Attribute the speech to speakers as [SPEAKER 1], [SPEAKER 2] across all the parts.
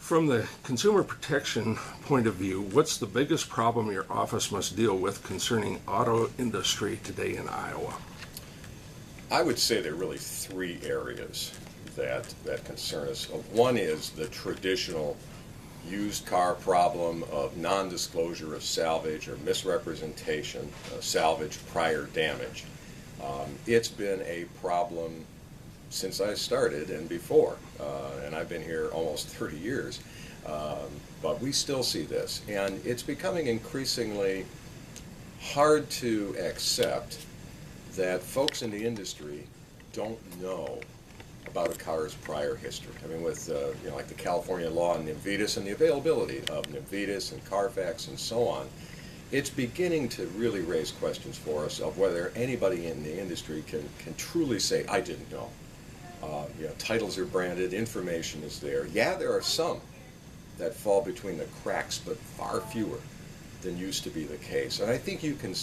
[SPEAKER 1] From the consumer protection point of view, what's the biggest problem your office must deal with concerning auto industry today in Iowa?
[SPEAKER 2] I would say there are really three areas that concern us. One is the traditional used car problem of non-disclosure of salvage or misrepresentation of salvage prior damage. It's been a problem since I started and before, and I've been here almost 30 years, but we still see this, and it's becoming increasingly hard to accept that folks in the industry don't know about a car's prior history. I mean, with like the California law on Nvitas and the availability of Nvitas and Carfax and so on, it's beginning to really raise questions for us of whether anybody in the industry can truly say, I didn't know. Titles are branded, information is there. Yeah, there are some that fall between the cracks, but far fewer than used to be the case. And I think you can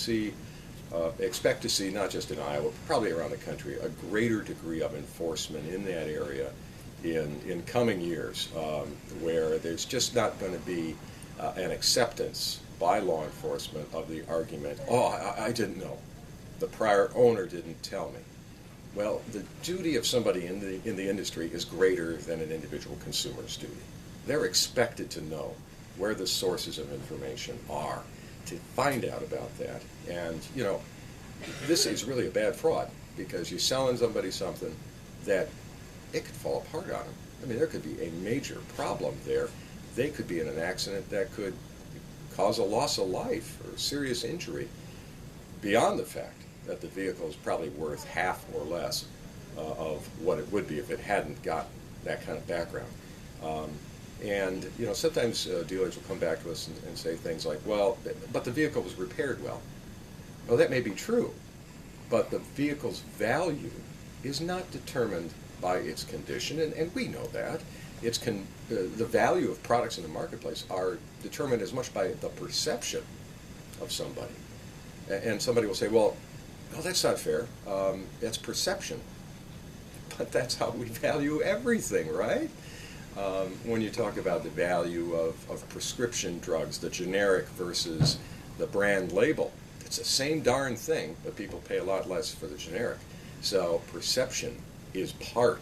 [SPEAKER 2] expect to see, not just in Iowa, but probably around the country, a greater degree of enforcement in that area in coming years, where there's just not going to be an acceptance by law enforcement of the argument, oh, I didn't know. The prior owner didn't tell me. Well, the duty of somebody in the industry is greater than an individual consumer's duty. They're expected to know where the sources of information are, to find out about that. And, this is really a bad fraud, because you're selling somebody something that it could fall apart on them. I mean, there could be a major problem there. They could be in an accident that could cause a loss of life or serious injury, beyond the fact that the vehicle is probably worth half or less of what it would be if it hadn't got that kind of background. And sometimes dealers will come back to us and say things like, well, but the vehicle was repaired well. Well, that may be true, but the vehicle's value is not determined by its condition, and we know that. The value of products in the marketplace are determined as much by the perception of somebody. And somebody will say, well, that's not fair. That's perception. But that's how we value everything, right? When you talk about the value of prescription drugs, the generic versus the brand label, it's the same darn thing, but people pay a lot less for the generic. So perception is part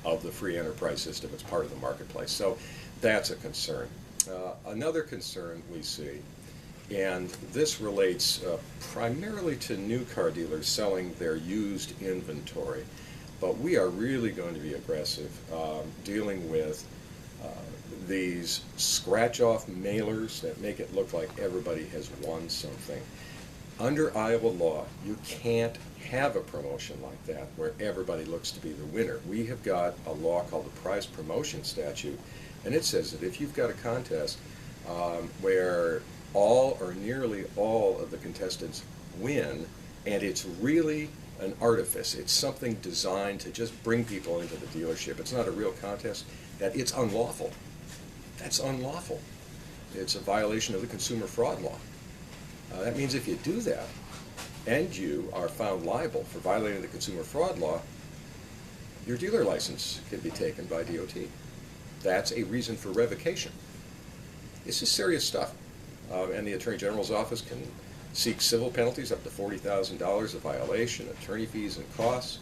[SPEAKER 2] of the free enterprise system. It's part of the marketplace. So that's a concern. Another concern we see, and this relates primarily to new car dealers selling their used inventory, but we are really going to be aggressive dealing with these scratch-off mailers that make it look like everybody has won something. Under Iowa law, you can't have a promotion like that where everybody looks to be the winner. We have got a law called the Prize Promotion Statute, and it says that if you've got a contest where all or nearly all of the contestants win, and it's really an artifice, it's something designed to just bring people into the dealership, it's not a real contest, that it's unlawful. That's unlawful. It's a violation of the consumer fraud law. That means if you do that, and you are found liable for violating the consumer fraud law, your dealer license can be taken by DOT. That's a reason for revocation. This is serious stuff. And the Attorney General's office can seek civil penalties up to $40,000 a violation, attorney fees and costs.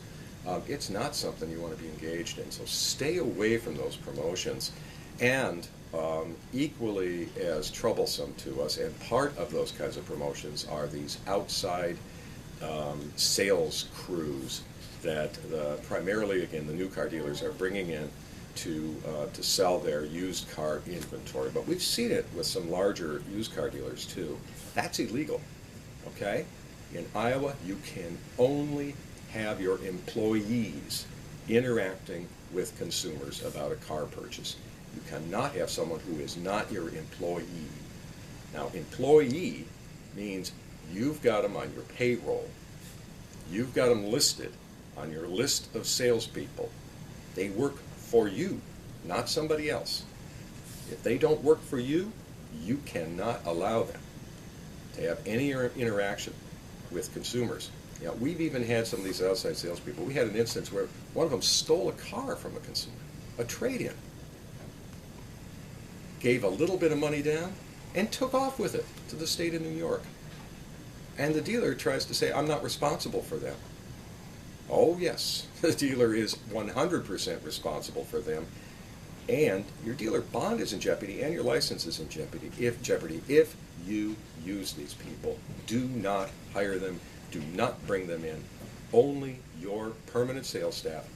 [SPEAKER 2] It's not something you want to be engaged in. So stay away from those promotions. And equally as troublesome to us, and part of those kinds of promotions, are these outside sales crews that primarily, again, the new car dealers are bringing in to sell their used car inventory. But we've seen it with some larger used car dealers too. That's illegal, okay? In Iowa, you can only have your employees interacting with consumers about a car purchase. You cannot have someone who is not your employee. Now, employee means you've got them on your payroll. You've got them listed on your list of salespeople. They work for you, not somebody else. If they don't work for you, you cannot allow them to have any interaction with consumers. We've even had some of these outside salespeople. We had an instance where one of them stole a car from a consumer, a trade-in. gave a little bit of money down, and took off with it to the state of New York. And the dealer tries to say, I'm not responsible for them. Oh, yes, the dealer is 100% responsible for them. And your dealer bond is in jeopardy and your license is in jeopardy if you use these people. Do not hire them. Do not bring them in. Only your permanent sales staff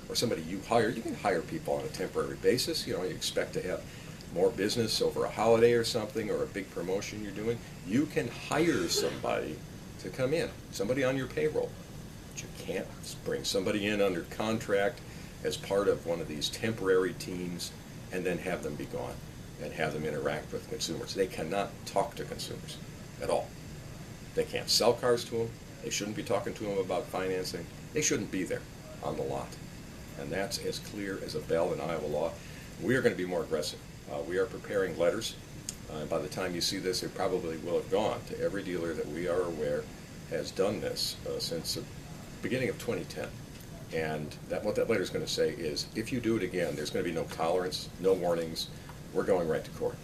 [SPEAKER 2] or somebody you hire. You can hire people on a temporary basis. You expect to have more business over a holiday or something, or a big promotion you're doing. You can hire somebody to come in, somebody on your payroll. But you can't bring somebody in under contract as part of one of these temporary teams and then have them be gone and have them interact with consumers. They cannot talk to consumers at all. They can't sell cars to them. They shouldn't be talking to them about financing. They shouldn't be there on the lot. And that's as clear as a bell in Iowa law. We are going to be more aggressive. We are preparing letters. By the time you see this, it probably will have gone to every dealer that we are aware has done this since the beginning of 2010. And what that letter is going to say is, if you do it again, there's going to be no tolerance, no warnings. We're going right to court.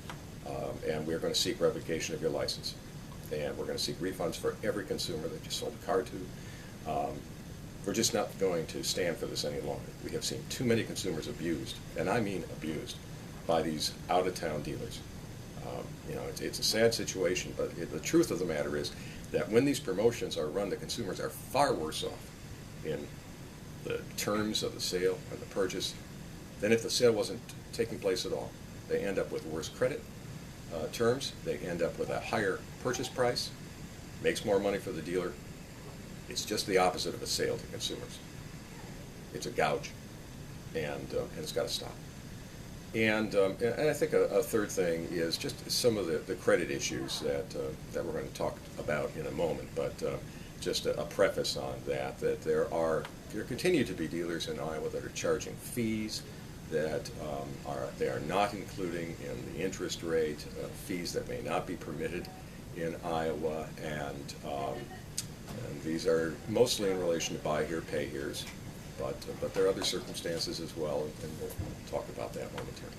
[SPEAKER 2] And we're going to seek revocation of your license. And we're going to seek refunds for every consumer that you sold a car to. We're just not going to stand for this any longer. We have seen too many consumers abused, and I mean abused, by these out-of-town dealers. It's a sad situation, but the truth of the matter is that when these promotions are run, the consumers are far worse off in the terms of the sale and the purchase than if the sale wasn't taking place at all. They end up with worse credit terms. They end up with a higher purchase price, makes more money for the dealer. It's just the opposite of a sale to consumers. It's a gouge, and it's got to stop. And I think a third thing is just some of the credit issues that we're going to talk about in a moment. But just a preface on that there continue to be dealers in Iowa that are charging fees that they are not including in the interest rate, fees that may not be permitted in Iowa, and these are mostly in relation to buy here, pay here's. But there are other circumstances as well, and we'll talk about that momentarily.